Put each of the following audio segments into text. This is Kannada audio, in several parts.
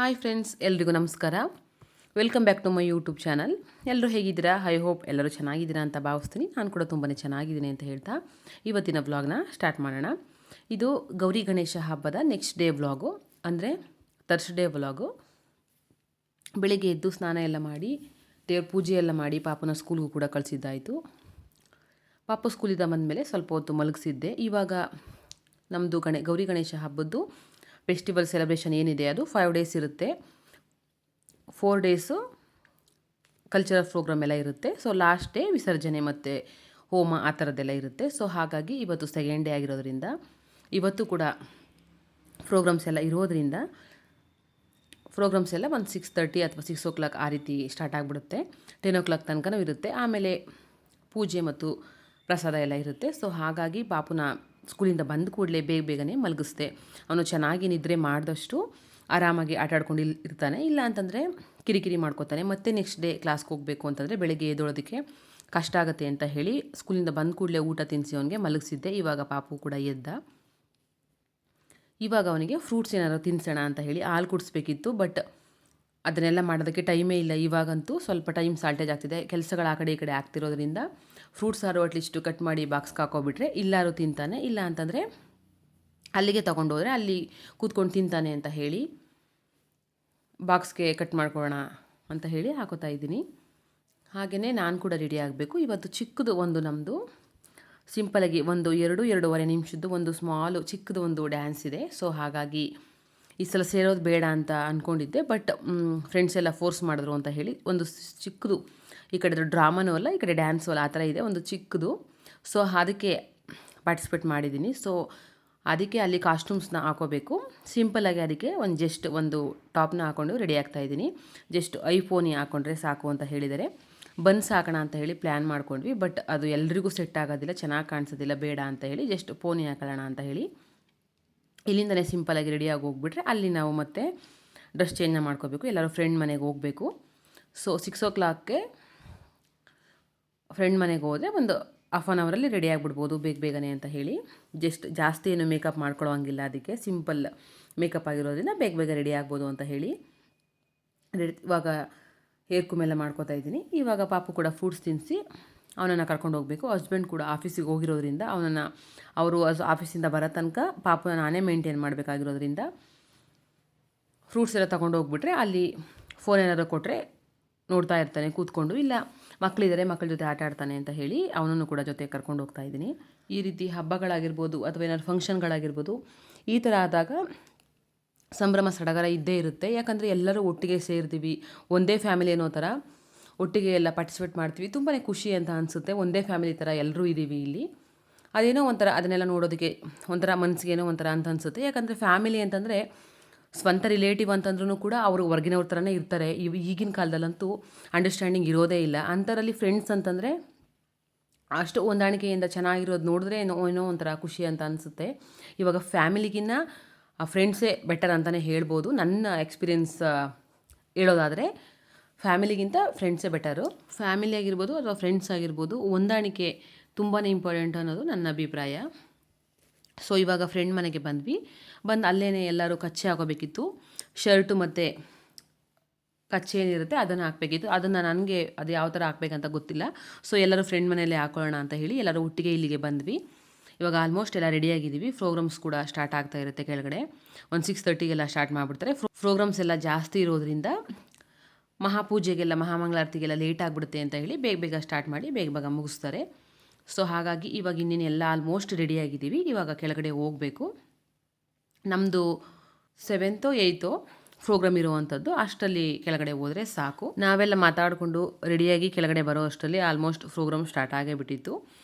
ಹಾಯ್ ಫ್ರೆಂಡ್ಸ್, ಎಲ್ರಿಗೂ ನಮಸ್ಕಾರ. Welcome back to my YouTube channel. ಎಲ್ಲರೂ ಹೇಗಿದ್ದೀರಾ? ಐ ಹೋಪ್ ಎಲ್ಲರೂ ಚೆನ್ನಾಗಿದ್ದೀರಾ ಅಂತ ಭಾವಿಸ್ತೀನಿ. ನಾನು ಕೂಡ ತುಂಬಾ ಚೆನ್ನಾಗಿದ್ದೀನಿ ಅಂತ ಹೇಳ್ತಾ ಇವತ್ತಿನ ವ್ಲಾಗ್ನ ಸ್ಟಾರ್ಟ್ ಮಾಡೋಣ. ಇದು ಗೌರಿ ಗಣೇಶ ಹಬ್ಬದ ನೆಕ್ಸ್ಟ್ ಡೇ ವ್ಲಾಗು, ಅಂದರೆ ಥರ್ಸ್ಡೇ ವ್ಲಾಗು. ಬೆಳಿಗ್ಗೆ ಎದ್ದು ಸ್ನಾನ ಎಲ್ಲ ಮಾಡಿ ದೇವ್ರ ಪೂಜೆ ಎಲ್ಲ ಮಾಡಿ ಪಾಪನ ಸ್ಕೂಲ್ಗೂ ಕೂಡ ಕಳಿಸಿದ್ದಾಯಿತು. ಪಾಪ ಸ್ಕೂಲಿಂದ ಬಂದಮೇಲೆ ಸ್ವಲ್ಪ ಹೊತ್ತು ಮಲಗಿಸಿದ್ದೆ. ಇವಾಗ ನಮ್ಮದು ಗೌರಿ ಗಣೇಶ ಹಬ್ಬದ್ದು ಫೆಸ್ಟಿವಲ್ ಸೆಲೆಬ್ರೇಷನ್ ಏನಿದೆ ಅದು 5 ಡೇಸ್ ಇರುತ್ತೆ. 4 ಡೇಸು ಕಲ್ಚರಲ್ ಪ್ರೋಗ್ರಾಮ್ ಎಲ್ಲ ಇರುತ್ತೆ. ಸೊ ಲಾಸ್ಟ್ ಡೇ ವಿಸರ್ಜನೆ ಮತ್ತು ಹೋಮ ಆ ಥರದ್ದೆಲ್ಲ ಇರುತ್ತೆ. ಸೊ ಹಾಗಾಗಿ ಇವತ್ತು ಸೆಕೆಂಡ್ ಡೇ ಆಗಿರೋದ್ರಿಂದ ಇವತ್ತು ಕೂಡ ಪ್ರೋಗ್ರಾಮ್ಸ್ ಎಲ್ಲ ಇರೋದ್ರಿಂದ ಪ್ರೋಗ್ರಾಮ್ಸ್ ಎಲ್ಲ ಒಂದು 6:30 ಅಥವಾ 6 o'clock ಆ ರೀತಿ ಸ್ಟಾರ್ಟ್ ಆಗಿಬಿಡುತ್ತೆ. 10 o'clock ತನಕನೂ ಇರುತ್ತೆ. ಆಮೇಲೆ ಪೂಜೆ ಮತ್ತು ಪ್ರಸಾದ ಎಲ್ಲ ಇರುತ್ತೆ. ಸೊ ಹಾಗಾಗಿ ಪಾಪುನ ಸ್ಕೂಲಿಂದ ಬಂದ ಕೂಡಲೇ ಬೇಗನೆ ಮಲಗಿಸ್ದೆ. ಅವನು ಚೆನ್ನಾಗಿ ನಿದ್ರೆ ಮಾಡಿದಷ್ಟು ಆರಾಮಾಗಿ ಆಟಾಡ್ಕೊಂಡು ಇರ್ತಾನೆ. ಇಲ್ಲ ಅಂತಂದರೆ ಕಿರಿಕಿರಿ ಮಾಡ್ಕೋತಾನೆ. ಮತ್ತೆ ನೆಕ್ಸ್ಟ್ ಡೇ ಕ್ಲಾಸ್ಗೆ ಹೋಗಬೇಕು ಅಂತಂದರೆ ಬೆಳಗ್ಗೆ ಎದ್ದೊಳೋದಕ್ಕೆ ಕಷ್ಟ ಆಗುತ್ತೆ ಅಂತ ಹೇಳಿ ಸ್ಕೂಲಿಂದ ಬಂದ ಕೂಡಲೇ ಊಟ ತಿನ್ನಿಸಿ ಅವನಿಗೆ ಮಲಗಿಸಿದ್ದೆ. ಇವಾಗ ಪಾಪು ಕೂಡ ಎದ್ದ. ಇವಾಗ ಅವನಿಗೆ ಫ್ರೂಟ್ಸ್ ಏನಾದ್ರು ತಿನ್ನಿಸೋಣ ಅಂತ ಹೇಳಿ ಹಾಲು ಕುಡಿಸ್ಬೇಕಿತ್ತು. ಬಟ್ ಅದನ್ನೆಲ್ಲ ಮಾಡೋದಕ್ಕೆ ಟೈಮೇ ಇಲ್ಲ. ಇವಾಗಂತೂ ಸ್ವಲ್ಪ ಟೈಮ್ ಶಾರ್ಟೇಜ್ ಆಗ್ತಿದೆ. ಕೆಲಸಗಳು ಆ ಕಡೆ ಈ ಕಡೆ ಆಗ್ತಿರೋದ್ರಿಂದ ಫ್ರೂಟ್ಸ್ ಆರು ಅಟ್ಲೀಸ್ಟ್ ಕಟ್ ಮಾಡಿ ಬಾಕ್ಸ್ಗೆ ಹಾಕೋಬಿಟ್ರೆ ಇಲ್ಲಾರು ತಿಂತಾನೆ. ಇಲ್ಲ ಅಂತಂದರೆ ಅಲ್ಲಿಗೆ ತೊಗೊಂಡೋದ್ರೆ ಅಲ್ಲಿ ಕೂತ್ಕೊಂಡು ತಿಂತಾನೆ ಅಂತ ಹೇಳಿ ಬಾಕ್ಸ್ಗೆ ಕಟ್ ಮಾಡ್ಕೊಳ್ಳೋಣ ಅಂತ ಹೇಳಿ ಹಾಕೋತಾ ಇದ್ದೀನಿ. ಹಾಗೆಯೇ ನಾನು ಕೂಡ ರೆಡಿ ಆಗಬೇಕು. ಇವತ್ತು ಚಿಕ್ಕದು ಒಂದು ನಮ್ಮದು ಸಿಂಪಲಾಗಿ ಒಂದು 2-2.5 ನಿಮಿಷದ್ದು ಒಂದು ಸ್ಮಾಲು ಚಿಕ್ಕದು ಒಂದು ಡ್ಯಾನ್ಸ್ ಇದೆ. ಸೊ ಹಾಗಾಗಿ ಈ ಸಲ ಸೇರೋದು ಬೇಡ ಅಂತ ಅಂದ್ಕೊಂಡಿದ್ದೆ. ಬಟ್ ಫ್ರೆಂಡ್ಸ್ ಎಲ್ಲ ಫೋರ್ಸ್ ಮಾಡಿದ್ರು ಅಂತ ಹೇಳಿ ಒಂದು ಚಿಕ್ಕದು, ಈ ಕಡೆ ಡ್ರಾಮಾನೂ ಅಲ್ಲ ಈ ಕಡೆ ಡ್ಯಾನ್ಸು ಅಲ್ಲ, ಆ ಥರ ಇದೆ ಒಂದು ಚಿಕ್ಕದು. ಸೊ ಅದಕ್ಕೆ ಪಾರ್ಟಿಸಿಪೇಟ್ ಮಾಡಿದ್ದೀನಿ. ಸೊ ಅದಕ್ಕೆ ಅಲ್ಲಿ ಕಾಸ್ಟ್ಯೂಮ್ಸ್ನ ಹಾಕೋಬೇಕು. ಸಿಂಪಲ್ಲಾಗಿ ಅದಕ್ಕೆ ಜಸ್ಟ್ ಒಂದು ಟಾಪ್ನ ಹಾಕ್ಕೊಂಡು ರೆಡಿ ಆಗ್ತಾಯಿದ್ದೀನಿ. ಜಸ್ಟ್ ಐಫೋನಿ ಹಾಕ್ಕೊಂಡ್ರೆ ಸಾಕು ಅಂತ ಹೇಳಿದರೆ ಬನ್ಸ್ ಹಾಕೋಣ ಅಂತ ಹೇಳಿ ಪ್ಲ್ಯಾನ್ ಮಾಡ್ಕೊಂಡ್ವಿ. ಬಟ್ ಅದು ಎಲ್ರಿಗೂ ಸೆಟ್ ಆಗೋದಿಲ್ಲ, ಚೆನ್ನಾಗಿ ಕಾಣಿಸೋದಿಲ್ಲ, ಬೇಡ ಅಂತ ಹೇಳಿ ಜಸ್ಟ್ ಪೋನಿ ಹಾಕೊಳ್ಳೋಣ ಅಂತ ಹೇಳಿ ಇಲ್ಲಿಂದನೇ ಸಿಂಪಲಾಗಿ ರೆಡಿಯಾಗಿ ಹೋಗ್ಬಿಟ್ರೆ ಅಲ್ಲಿ ನಾವು ಮತ್ತೆ ಡ್ರೆಸ್ ಚೇಂಜ್ ಮಾಡ್ಕೋಬೇಕು. ಎಲ್ಲರೂ ಫ್ರೆಂಡ್ ಮನೆಗೆ ಹೋಗಬೇಕು. ಸೊ 6 o'clockಗೆ ಫ್ರೆಂಡ್ ಮನೆಗೆ ಹೋದರೆ ಒಂದು ಹಾಫ್ ಆನ್ ಅವರಲ್ಲಿ ರೆಡಿ ಆಗಿಬಿಡ್ಬೋದು ಬೇಗನೆ ಅಂತ ಹೇಳಿ. ಜಸ್ಟ್ ಜಾಸ್ತಿ ಏನು ಮೇಕಪ್ ಮಾಡ್ಕೊಳ್ಳೋಂಗಿಲ್ಲ, ಅದಕ್ಕೆ ಸಿಂಪಲ್ ಮೇಕಪ್ ಆಗಿರೋದ್ರಿಂದ ಬೇಗ ರೆಡಿ ಆಗ್ಬೋದು ಅಂತ ಹೇಳಿ ಇವಾಗ ಹೇರ್ ಕುಮ್ ಎಲ್ಲ ಮಾಡ್ಕೋತಾ ಇದ್ದೀನಿ. ಇವಾಗ ಪಾಪು ಕೂಡ ಫ್ರೂಟ್ಸ್ ತಿನ್ನಿಸಿ ಅವನನ್ನು ಕರ್ಕೊಂಡು ಹೋಗಬೇಕು. ಹಸ್ಬೆಂಡ್ ಕೂಡ ಆಫೀಸಿಗೆ ಹೋಗಿರೋದ್ರಿಂದ ಅವರು ಆಫೀಸಿಂದ ಬರೋ ತನಕ ಪಾಪುನ ನಾನೇ ಮೇಂಟೈನ್ ಮಾಡಬೇಕಾಗಿರೋದ್ರಿಂದ ಫ್ರೂಟ್ಸ್ ಎಲ್ಲ ತೊಗೊಂಡು ಹೋಗ್ಬಿಟ್ರೆ ಅಲ್ಲಿ ಫೋನ್ ಏನಾದರೂ ಕೊಟ್ಟರೆ ನೋಡ್ತಾ ಇರ್ತಾನೆ ಕೂತ್ಕೊಂಡು. ಇಲ್ಲ ಮಕ್ಕಳಿದ್ದಾರೆ, ಮಕ್ಕಳ ಜೊತೆ ಆಟ ಆಡ್ತಾನೆ ಅಂತ ಹೇಳಿ ಅವನನ್ನು ಕೂಡ ಜೊತೆ ಕರ್ಕೊಂಡು ಹೋಗ್ತಾ ಇದ್ದೀನಿ. ಈ ರೀತಿ ಹಬ್ಬಗಳಾಗಿರ್ಬೋದು ಅಥವಾ ಏನಾದ್ರು ಫಂಕ್ಷನ್ಗಳಾಗಿರ್ಬೋದು, ಈ ಥರ ಆದಾಗ ಸಂಭ್ರಮ ಸಡಗರ ಇದ್ದೇ ಇರುತ್ತೆ. ಯಾಕಂದರೆ ಎಲ್ಲರೂ ಒಟ್ಟಿಗೆ ಸೇರ್ತೀವಿ, ಒಂದೇ ಫ್ಯಾಮಿಲಿ ಅನ್ನೋ ಥರ ಒಟ್ಟಿಗೆ ಎಲ್ಲ ಪಾರ್ಟಿಸಿಪೇಟ್ ಮಾಡ್ತೀವಿ. ತುಂಬಾ ಖುಷಿ ಅಂತ ಅನಿಸುತ್ತೆ. ಒಂದೇ ಫ್ಯಾಮಿಲಿ ಥರ ಎಲ್ಲರೂ ಇದ್ದೀವಿ ಇಲ್ಲಿ. ಅದೇನೋ ಒಂಥರ ಅದನ್ನೆಲ್ಲ ನೋಡೋದಕ್ಕೆ ಒಂಥರ ಮನಸ್ಸಿಗೆ ಏನೋ ಒಂಥರ ಅಂತ ಅನಿಸುತ್ತೆ. ಯಾಕಂದರೆ ಫ್ಯಾಮಿಲಿ ಅಂತಂದರೆ ಸ್ವಂತ ರಿಲೇಟಿವ್ ಅಂತಂದ್ರೂ ಕೂಡ ಅವರು ಹೊರ್ಗಿನವ್ರ ಥರನೇ ಇರ್ತಾರೆ. ಈಗಿನ ಕಾಲದಲ್ಲಂತೂ ಅಂಡರ್ಸ್ಟ್ಯಾಂಡಿಂಗ್ ಇರೋದೇ ಇಲ್ಲ. ಅಂಥದ್ರಲ್ಲಿ ಫ್ರೆಂಡ್ಸ್ ಅಂತಂದರೆ ಅಷ್ಟು ಹೊಂದಾಣಿಕೆಯಿಂದ ಚೆನ್ನಾಗಿರೋದು ನೋಡಿದ್ರೆ ಏನೋ ಒಂಥರ ಖುಷಿ ಅಂತ ಅನಿಸುತ್ತೆ. ಇವಾಗ ಫ್ಯಾಮಿಲಿಗಿನ್ನ ಫ್ರೆಂಡ್ಸೇ ಬೆಟರ್ ಅಂತಲೇ ಹೇಳ್ಬೋದು. ನನ್ನ ಎಕ್ಸ್ಪೀರಿಯೆನ್ಸ್ ಹೇಳೋದಾದರೆ ಫ್ಯಾಮಿಲಿಗಿಂತ ಫ್ರೆಂಡ್ಸೇ ಬೆಟರು. ಫ್ಯಾಮಿಲಿ ಆಗಿರ್ಬೋದು ಅಥವಾ ಫ್ರೆಂಡ್ಸ್ ಆಗಿರ್ಬೋದು, ಹೊಂದಾಣಿಕೆ ತುಂಬಾ ಇಂಪಾರ್ಟೆಂಟ್ ಅನ್ನೋದು ನನ್ನ ಅಭಿಪ್ರಾಯ. ಸೊ ಇವಾಗ ಫ್ರೆಂಡ್ ಮನೆಗೆ ಬಂದು ಅಲ್ಲೇ ಎಲ್ಲರೂ ಕಚ್ಚೆ ಹಾಕೋಬೇಕಿತ್ತು. ಶರ್ಟು ಮತ್ತು ಕಚ್ಚೆ ಏನಿರುತ್ತೆ ಅದನ್ನು ಹಾಕಬೇಕಿತ್ತು. ಅದನ್ನು ನನಗೆ ಅದು ಯಾವ ಥರ ಹಾಕಬೇಕಂತ ಗೊತ್ತಿಲ್ಲ. ಸೊ ಎಲ್ಲರೂ ಫ್ರೆಂಡ್ ಮನೆಯಲ್ಲೇ ಹಾಕೊಳ್ಳೋಣ ಅಂತ ಹೇಳಿ ಎಲ್ಲರೂ ಒಟ್ಟಿಗೆ ಇಲ್ಲಿಗೆ ಬಂದ್ವಿ. ಇವಾಗ ಆಲ್ಮೋಸ್ಟ್ ಎಲ್ಲ ರೆಡಿಯಾಗಿದ್ದೀವಿ. ಪ್ರೋಗ್ರಾಮ್ಸ್ ಕೂಡ ಸ್ಟಾರ್ಟ್ ಆಗ್ತಾ ಇರುತ್ತೆ ಕೆಳಗಡೆ. ಒಂದು 6:30ಗೆಲ್ಲ ಸ್ಟಾರ್ಟ್ ಮಾಡಿಬಿಡ್ತಾರೆ. ಪ್ರೋಗ್ರಾಮ್ಸ್ ಎಲ್ಲ ಜಾಸ್ತಿ ಇರೋದ್ರಿಂದ ಮಹಾಪೂಜೆಗೆಲ್ಲ ಮಹಾಮಂಗಳಾರತಿಗೆಲ್ಲ ಲೇಟ್ ಆಗಿಬಿಡುತ್ತೆ ಅಂತ ಹೇಳಿ ಬೇಗ ಸ್ಟಾರ್ಟ್ ಮಾಡಿ ಬೇಗ ಮುಗಿಸ್ತಾರೆ. ಸೊ ಹಾಗಾಗಿ ಇವಾಗ ಇನ್ನೇನು ಎಲ್ಲ ಆಲ್ಮೋಸ್ಟ್ ರೆಡಿಯಾಗಿದ್ದೀವಿ. ಇವಾಗ ಕೆಳಗಡೆ ಹೋಗಬೇಕು. ನಮ್ಮದು 7th 8th ಪ್ರೋಗ್ರಾಮ್ ಇರುವಂಥದ್ದು. ಅಷ್ಟರಲ್ಲಿ ಕೆಳಗಡೆ ಹೋದರೆ ಸಾಕು. ನಾವೆಲ್ಲ ಮಾತಾಡಿಕೊಂಡು ರೆಡಿಯಾಗಿ ಕೆಳಗಡೆ ಬರೋ ಅಷ್ಟರಲ್ಲಿ ಆಲ್ಮೋಸ್ಟ್ ಪ್ರೋಗ್ರಾಮ್ ಸ್ಟಾರ್ಟ್ ಆಗೇ ಬಿಟ್ಟಿತ್ತು.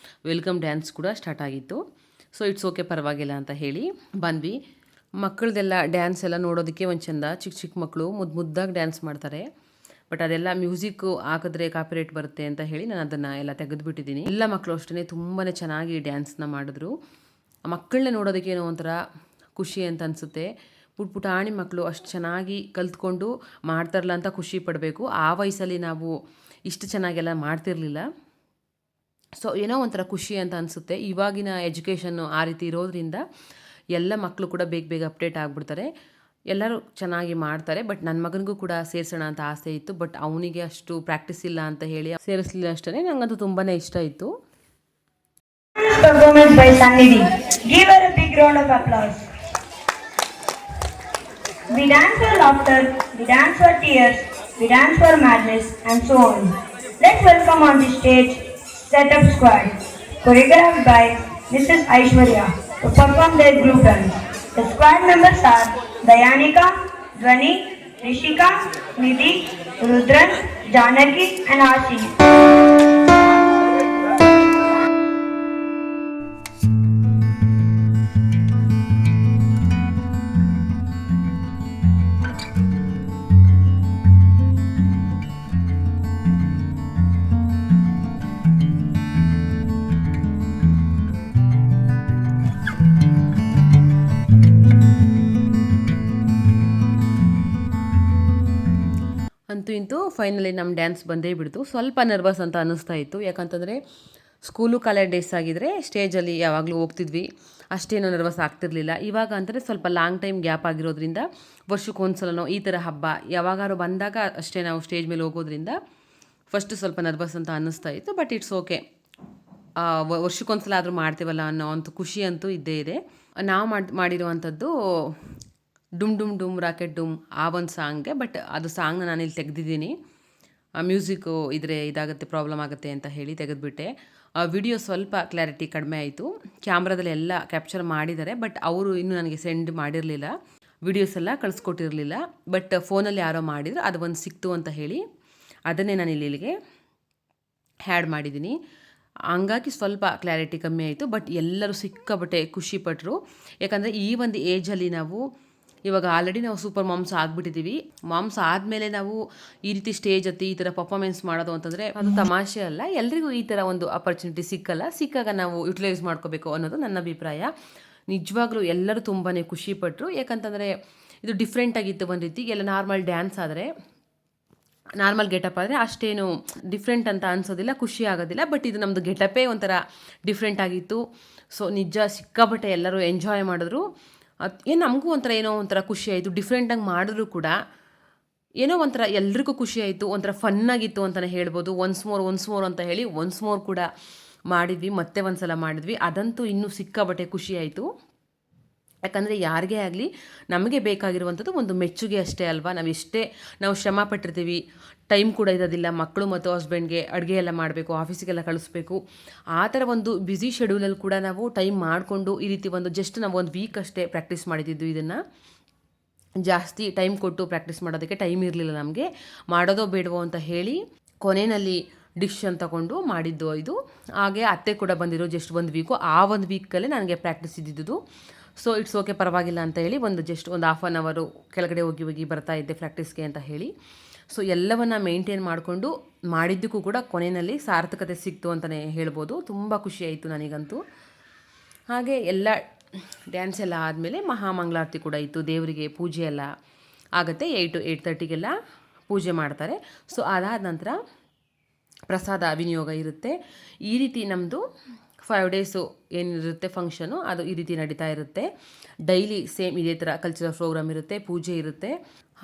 ವೆಲ್ಕಮ್ ಡ್ಯಾನ್ಸ್ ಕೂಡ ಸ್ಟಾರ್ಟ್ ಆಗಿತ್ತು. ಸೊ ಇಟ್ಸ್ ಓಕೆ, ಪರವಾಗಿಲ್ಲ ಅಂತ ಹೇಳಿ ಬಂದ್ವಿ. ಮಕ್ಕಳದೆಲ್ಲ ಡ್ಯಾನ್ಸ್ ಎಲ್ಲ ನೋಡೋದಕ್ಕೆ ಒಂದು ಚೆಂದ. ಚಿಕ್ಕ ಮಕ್ಕಳು ಮುದ್ದಾಗಿ ಡ್ಯಾನ್ಸ್ ಮಾಡ್ತಾರೆ. ಬಟ್ ಅದೆಲ್ಲ ಮ್ಯೂಸಿಕ್ ಹಾಕಿದ್ರೆ ಕಾಪಿರೈಟ್ ಬರುತ್ತೆ ಅಂತ ಹೇಳಿ ನಾನು ಅದನ್ನು ಎಲ್ಲ ತೆಗೆದುಬಿಟ್ಟಿದ್ದೀನಿ. ಎಲ್ಲ ಮಕ್ಕಳು ಅಷ್ಟೇ ತುಂಬಾ ಚೆನ್ನಾಗಿ ಡ್ಯಾನ್ಸ್ನ ಮಾಡಿದ್ರು. ಮಕ್ಕಳನ್ನ ನೋಡೋದಕ್ಕೆ ಏನೋ ಒಂಥರ ಖುಷಿ ಅಂತ ಅನಿಸುತ್ತೆ. ಪುಟಾಣಿ ಮಕ್ಕಳು ಅಷ್ಟು ಚೆನ್ನಾಗಿ ಕಲ್ತ್ಕೊಂಡು ಮಾಡ್ತಾರಲ್ಲ ಅಂತ ಖುಷಿ ಪಡಬೇಕು. ಆ ವಯಸ್ಸಲ್ಲಿ ನಾವು ಇಷ್ಟು ಚೆನ್ನಾಗೆಲ್ಲ ಮಾಡ್ತಿರ್ಲಿಲ್ಲ. ಸೊ ಏನೋ ಒಂಥರ ಖುಷಿ ಅಂತ ಅನಿಸುತ್ತೆ. ಇವಾಗಿನ ಎಜುಕೇಷನ್ನು ಆ ರೀತಿ ಇರೋದ್ರಿಂದ ಎಲ್ಲ ಮಕ್ಕಳು ಕೂಡ ಬೇಗ ಅಪ್ಡೇಟ್ ಆಗಿಬಿಡ್ತಾರೆ. ಎಲ್ಲರೂ ಚೆನ್ನಾಗಿ ಮಾಡ್ತಾರೆ. ಬಟ್ ನನ್ನ ಮಗನಿಗೂ ಕೂಡ ಸೇರಿಸೋಣ ಅಂತ ಆಸೆ ಇತ್ತು. ಬಟ್ ಅವನಿಗೆ ಅಷ್ಟು ಪ್ರಾಕ್ಟೀಸ್ ಇಲ್ಲ ಅಂತ ಹೇಳಿ ಸೇರಿಸಲಿಲ್ಲ ಅಷ್ಟೇ. ನನಗಂತೂ ತುಂಬಾ ಇಷ್ಟ ಇತ್ತು. Performance by Sannidhi. Give her a big round of applause. We dance for laughter, we dance for tears, we dance for madness, and so on. Let's welcome on the stage Setup Squad, choreographed by Mrs. Aishwarya, to perform their group dance. The squad members are Dayanika, Dwani, Rishika, Nidhi, Rudran, Janaki, and Ashi. ಅಂತೂ ಇಂತೂ ಫೈನಲಿ ನಮ್ಮ ಡ್ಯಾನ್ಸ್ ಬಂದೇ ಬಿಡ್ತು. ಸ್ವಲ್ಪ ನರ್ವಸ್ ಅಂತ ಅನ್ನಿಸ್ತಾ ಇತ್ತು. ಯಾಕಂತಂದರೆ ಸ್ಕೂಲು ಕಾಲೇಜ್ ಡೇಸ್ ಆಗಿದ್ದರೆ ಸ್ಟೇಜಲ್ಲಿ ಯಾವಾಗಲೂ ಹೋಗ್ತಿದ್ವಿ, ಅಷ್ಟೇನೂ ನರ್ವಸ್ ಆಗ್ತಿರ್ಲಿಲ್ಲ. ಇವಾಗ ಅಂದರೆ ಸ್ವಲ್ಪ ಲಾಂಗ್ ಟೈಮ್ ಗ್ಯಾಪ್ ಆಗಿರೋದ್ರಿಂದ ವರ್ಷಕ್ಕೊಂದ್ಸಲನೋ ಈ ಥರ ಹಬ್ಬ ಯಾವಾಗಾರು ಬಂದಾಗ ಅಷ್ಟೇ ನಾವು ಸ್ಟೇಜ್ ಮೇಲೆ ಹೋಗೋದ್ರಿಂದ ಫಸ್ಟು ಸ್ವಲ್ಪ ನರ್ವಸ್ ಅಂತ ಅನ್ನಿಸ್ತಾ ಇತ್ತು. ಬಟ್ ಇಟ್ಸ್ ಓಕೆ, ವರ್ಷಕ್ಕೊಂದ್ಸಲ ಆದರೂ ಮಾಡ್ತೀವಲ್ಲ ಅನ್ನೋ ಅಂಥ ಖುಷಿ ಅಂತೂ ಇದ್ದೇ ಇದೆ. ನಾವು ಮಾಡಿರುವಂಥದ್ದು ಡುಮ್ ಡುಮ್ ಡುಮ್ ರಾಕೆಟ್ ಡುಮ್ ಆ ಒಂದು ಸಾಂಗ್ಗೆ. ಬಟ್ ಅದು ಸಾಂಗ್ನ ನಾನಿಲ್ಲಿ ತೆಗೆದಿದ್ದೀನಿ. ಮ್ಯೂಸಿಕ್ಕು ಇದ್ರೆ ಇದಾಗುತ್ತೆ, ಪ್ರಾಬ್ಲಮ್ ಆಗುತ್ತೆ ಅಂತ ಹೇಳಿ ತೆಗೆದುಬಿಟ್ಟೆ. ವಿಡಿಯೋ ಸ್ವಲ್ಪ ಕ್ಲಾರಿಟಿ ಕಡಿಮೆ ಆಯಿತು. ಕ್ಯಾಮ್ರಾದಲ್ಲಿ ಎಲ್ಲ ಕ್ಯಾಪ್ಚರ್ ಮಾಡಿದ್ದಾರೆ, ಬಟ್ ಅವರು ಇನ್ನೂ ನನಗೆ ಸೆಂಡ್ ಮಾಡಿರಲಿಲ್ಲ, ವಿಡಿಯೋಸ್ ಎಲ್ಲ ಕಳಿಸ್ಕೊಟ್ಟಿರಲಿಲ್ಲ. ಬಟ್ ಫೋನಲ್ಲಿ ಯಾರೋ ಮಾಡಿದ್ರು, ಅದು ಒಂದು ಸಿಕ್ತು ಅಂತ ಹೇಳಿ ಅದನ್ನೇ ನಾನು ಇಲ್ಲಿಗೆ ಹ್ಯಾಡ್ ಮಾಡಿದ್ದೀನಿ. ಹಂಗಾಗಿ ಸ್ವಲ್ಪ ಕ್ಲಾರಿಟಿ ಕಮ್ಮಿ ಆಯಿತು. ಬಟ್ ಎಲ್ಲರೂ ಸಿಕ್ಕಾಬಟ್ಟೆ ಖುಷಿಪಟ್ಟರು. ಯಾಕಂದರೆ ಈ ಒಂದು ಏಜಲ್ಲಿ ನಾವು ಇವಾಗ ಆಲ್ರೆಡಿ ನಾವು ಸೂಪರ್ ಮಾಮ್ಸ್ ಆಗಿಬಿಟ್ಟಿದ್ದೀವಿ. ಮಾಮ್ಸ್ ಆದಮೇಲೆ ನಾವು ಈ ರೀತಿ ಸ್ಟೇಜ್ ಹತ್ತಿ ಈ ಥರ ಪರ್ಫಾರ್ಮೆನ್ಸ್ ಮಾಡೋದು ಅಂತಂದರೆ ಅದು ತಮಾಷೆ ಅಲ್ಲ. ಎಲ್ರಿಗೂ ಈ ಥರ ಒಂದು ಆಪರ್ಚುನಿಟಿ ಸಿಕ್ಕಲ್ಲ. ಸಿಕ್ಕಾಗ ನಾವು ಯುಟಿಲೈಸ್ ಮಾಡ್ಕೋಬೇಕು ಅನ್ನೋದು ನನ್ನ ಅಭಿಪ್ರಾಯ. ನಿಜವಾಗ್ಲೂ ಎಲ್ಲರೂ ತುಂಬಾ ಖುಷಿಪಟ್ಟರು. ಯಾಕಂತಂದರೆ ಇದು ಡಿಫ್ರೆಂಟಾಗಿತ್ತು. ಒಂದು ರೀತಿ ಎಲ್ಲ ನಾರ್ಮಲ್ ಡ್ಯಾನ್ಸ್ ಆದರೆ, ನಾರ್ಮಲ್ ಗೆಟಪ್ ಆದರೆ ಅಷ್ಟೇನು ಡಿಫ್ರೆಂಟ್ ಅಂತ ಅನಿಸೋದಿಲ್ಲ, ಖುಷಿ ಆಗೋದಿಲ್ಲ. ಬಟ್ ಇದು ನಮ್ಮದು ಗೆಟಪೇ ಒಂಥರ ಡಿಫ್ರೆಂಟ್ ಆಗಿತ್ತು. ಸೊ ನಿಜ ಸಿಕ್ಕಾಬಟ್ಟೆ ಎಲ್ಲರೂ ಎಂಜಾಯ್ ಮಾಡಿದ್ರು. ನಮಗೂ ಒಂಥರ ಏನೋ ಒಂಥರ ಖುಷಿ ಆಯಿತು. ಡಿಫ್ರೆಂಟಾಗಿ ಮಾಡಿದ್ರು ಕೂಡ ಏನೋ ಒಂಥರ ಎಲ್ರಿಗೂ ಖುಷಿ ಆಯಿತು, ಒಂಥರ ಫನ್ನಾಗಿತ್ತು ಅಂತಲೇ ಹೇಳ್ಬೋದು. ಒನ್ಸ್ ಮೋರ್ ಅಂತ ಹೇಳಿ ಒನ್ಸ್ ಮೋರ್ ಕೂಡ ಮಾಡಿದ್ವಿ, ಮತ್ತೆ ಒಂದು ಸಲ ಮಾಡಿದ್ವಿ. ಅದಂತೂ ಇನ್ನೂ ಸಿಕ್ಕಾಬಟ್ಟೆ ಖುಷಿ ಆಯಿತು. ಯಾಕಂದರೆ ಯಾರಿಗೇ ಆಗಲಿ ನಮಗೆ ಬೇಕಾಗಿರುವಂಥದ್ದು ಒಂದು ಮೆಚ್ಚುಗೆ ಅಷ್ಟೇ ಅಲ್ವಾ. ನಾವು ಶ್ರಮ ಪಟ್ಟಿರ್ತೀವಿ, ಟೈಮ್ ಕೂಡ ಇರೋದಿಲ್ಲ. ಮಕ್ಕಳು ಮತ್ತು ಹಸ್ಬೆಂಡ್ಗೆ ಅಡುಗೆ ಎಲ್ಲ ಮಾಡಬೇಕು, ಆಫೀಸಿಗೆಲ್ಲ ಕಳಿಸ್ಬೇಕು. ಆ ಥರ ಒಂದು ಬ್ಯುಸಿ ಶೆಡ್ಯೂಲಲ್ಲಿ ಕೂಡ ನಾವು ಟೈಮ್ ಮಾಡಿಕೊಂಡು ಈ ರೀತಿ ಒಂದು ಜಸ್ಟ್ ನಾವು ಒಂದು ವೀಕ್ ಅಷ್ಟೇ ಪ್ರಾಕ್ಟೀಸ್ ಮಾಡಿದ್ದು. ಇದನ್ನು ಜಾಸ್ತಿ ಟೈಮ್ ಕೊಟ್ಟು ಪ್ರಾಕ್ಟೀಸ್ ಮಾಡೋದಕ್ಕೆ ಟೈಮ್ ಇರಲಿಲ್ಲ ನಮಗೆ. ಮಾಡೋದೋ ಬೇಡವೋ ಅಂತ ಹೇಳಿ ಕೊನೆಯಲ್ಲಿ ಡಿಸಿಷನ್ ತಗೊಂಡು ಮಾಡಿದ್ದು ಇದು. ಹಾಗೆ ಅತ್ತೆ ಕೂಡ ಬಂದಿರೋ ಜಸ್ಟ್ ಒಂದು ವೀಕು. ಆ ಒಂದು ವೀಕಲ್ಲೇ ನನಗೆ ಪ್ರಾಕ್ಟೀಸ್ ಇದ್ದಿದ್ದು. ಸೊ ಇಟ್ಸ್ ಓಕೆ, ಪರವಾಗಿಲ್ಲ ಅಂತ ಹೇಳಿ ಜಸ್ಟ್ ಒಂದು ಹಾಫ್ ಆನ್ ಅವರು ಕೆಳಗಡೆ ಹೋಗಿ ಬರ್ತಾ ಇದ್ದೆ ಪ್ರಾಕ್ಟೀಸ್ಗೆ ಅಂತ ಹೇಳಿ. ಸೊ ಎಲ್ಲವನ್ನು ಮೇಂಟೈನ್ ಮಾಡಿಕೊಂಡು ಮಾಡಿದ್ದಕ್ಕೂ ಕೂಡ ಕೊನೆಯಲ್ಲಿ ಸಾರ್ಥಕತೆ ಸಿಕ್ತು ಅಂತಲೇ ಹೇಳ್ಬೋದು. ತುಂಬ ಖುಷಿಯಾಯಿತು ನನಗಂತೂ. ಹಾಗೆ ಎಲ್ಲ ಡ್ಯಾನ್ಸ್ ಎಲ್ಲ ಆದಮೇಲೆ ಮಹಾಮಂಗಳಾರತಿ ಕೂಡ ಇತ್ತು. ದೇವರಿಗೆ ಪೂಜೆ ಎಲ್ಲ ಆಗುತ್ತೆ. 8-8:30ಗೆಲ್ಲ ಪೂಜೆ ಮಾಡ್ತಾರೆ. ಸೊ ಅದಾದ ನಂತರ ಪ್ರಸಾದ ವಿನಿಯೋಗ ಇರುತ್ತೆ. ಈ ರೀತಿ ನಮ್ಮದು 5 ಡೇಸು ಏನಿರುತ್ತೆ ಫಂಕ್ಷನು, ಅದು ಈ ರೀತಿ ನಡೀತಾ ಇರುತ್ತೆ. ಡೈಲಿ ಸೇಮ್ ಇದೇ ಥರ ಕಲ್ಚರಲ್ ಪ್ರೋಗ್ರಾಮ್ ಇರುತ್ತೆ, ಪೂಜೆ ಇರುತ್ತೆ.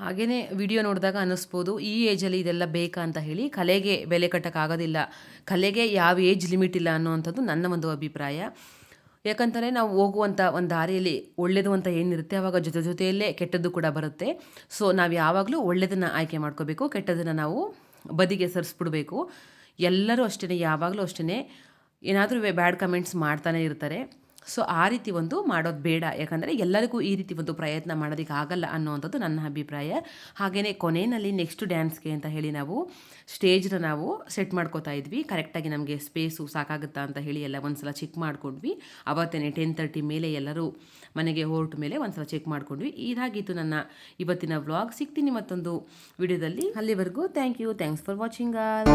ಹಾಗೆಯೇ ವಿಡಿಯೋ ನೋಡಿದಾಗ ಅನ್ನಿಸ್ಬೋದು ಈ ಏಜಲ್ಲಿ ಇದೆಲ್ಲ ಬೇಕಾ ಅಂತ ಹೇಳಿ. ಕಲೆಗೆ ಬೆಲೆ ಕಟ್ಟೋಕ್ಕಾಗೋದಿಲ್ಲ, ಕಲೆಗೆ ಯಾವ ಏಜ್ ಲಿಮಿಟ್ ಇಲ್ಲ ಅನ್ನೋವಂಥದ್ದು ನನ್ನ ಒಂದು ಅಭಿಪ್ರಾಯ. ಯಾಕಂತಂದರೆ ನಾವು ಹೋಗುವಂಥ ಒಂದು ದಾರಿಯಲ್ಲಿ ಒಳ್ಳೆಯದು ಅಂತ ಏನಿರುತ್ತೆ, ಆವಾಗ ಜೊತೆಯಲ್ಲೇ ಕೆಟ್ಟದ್ದು ಕೂಡ ಬರುತ್ತೆ. ಸೊ ನಾವು ಯಾವಾಗಲೂ ಒಳ್ಳೆಯದನ್ನು ಆಯ್ಕೆ ಮಾಡ್ಕೋಬೇಕು, ಕೆಟ್ಟದನ್ನು ನಾವು ಬದಿಗೆ ಸರಿಸ್ಬಿಡ್ಬೇಕು. ಎಲ್ಲರೂ ಅಷ್ಟೇ, ಯಾವಾಗಲೂ ಅಷ್ಟೇ ಏನಾದರೂ ಬ್ಯಾಡ್ ಕಮೆಂಟ್ಸ್ ಮಾಡ್ತಾನೆ ಇರ್ತಾರೆ. ಸೊ ಆ ರೀತಿ ಒಂದು ಮಾಡೋದು ಬೇಡ. ಯಾಕಂದರೆ ಎಲ್ಲರಿಗೂ ಈ ರೀತಿ ಒಂದು ಪ್ರಯತ್ನ ಮಾಡೋದಕ್ಕೆ ಆಗಲ್ಲ ಅನ್ನೋವಂಥದ್ದು ನನ್ನ ಅಭಿಪ್ರಾಯ. ಹಾಗೆಯೇ ಕೊನೆಯಲ್ಲಿ ನೆಕ್ಸ್ಟ್ ಡ್ಯಾನ್ಸ್ಗೆ ಅಂತ ಹೇಳಿ ನಾವು ಸ್ಟೇಜ್ನ ನಾವು ಸೆಟ್ ಮಾಡ್ಕೋತಾ ಇದ್ವಿ. ಕರೆಕ್ಟಾಗಿ ನಮಗೆ ಸ್ಪೇಸು ಸಾಕಾಗುತ್ತಾ ಅಂತ ಹೇಳಿ ಎಲ್ಲ ಒಂದು ಸಲ ಚೆಕ್ ಮಾಡ್ಕೊಂಡ್ವಿ. ಅವತ್ತೇ 10:30 ಮೇಲೆ ಎಲ್ಲರೂ ಮನೆಗೆ ಹೊರಟ ಮೇಲೆ ಒಂದು ಸಲ ಚೆಕ್ ಮಾಡ್ಕೊಂಡ್ವಿ. ಇದಾಗಿತ್ತು ನನ್ನ ಇವತ್ತಿನ ವ್ಲಾಗ್. ಸಿಗ್ತೀನಿ ಮತ್ತೊಂದು ವಿಡಿಯೋದಲ್ಲಿ. ಅಲ್ಲಿವರೆಗೂ ಥ್ಯಾಂಕ್ಸ್ ಫಾರ್ ವಾಚಿಂಗ್ ಆಲ್.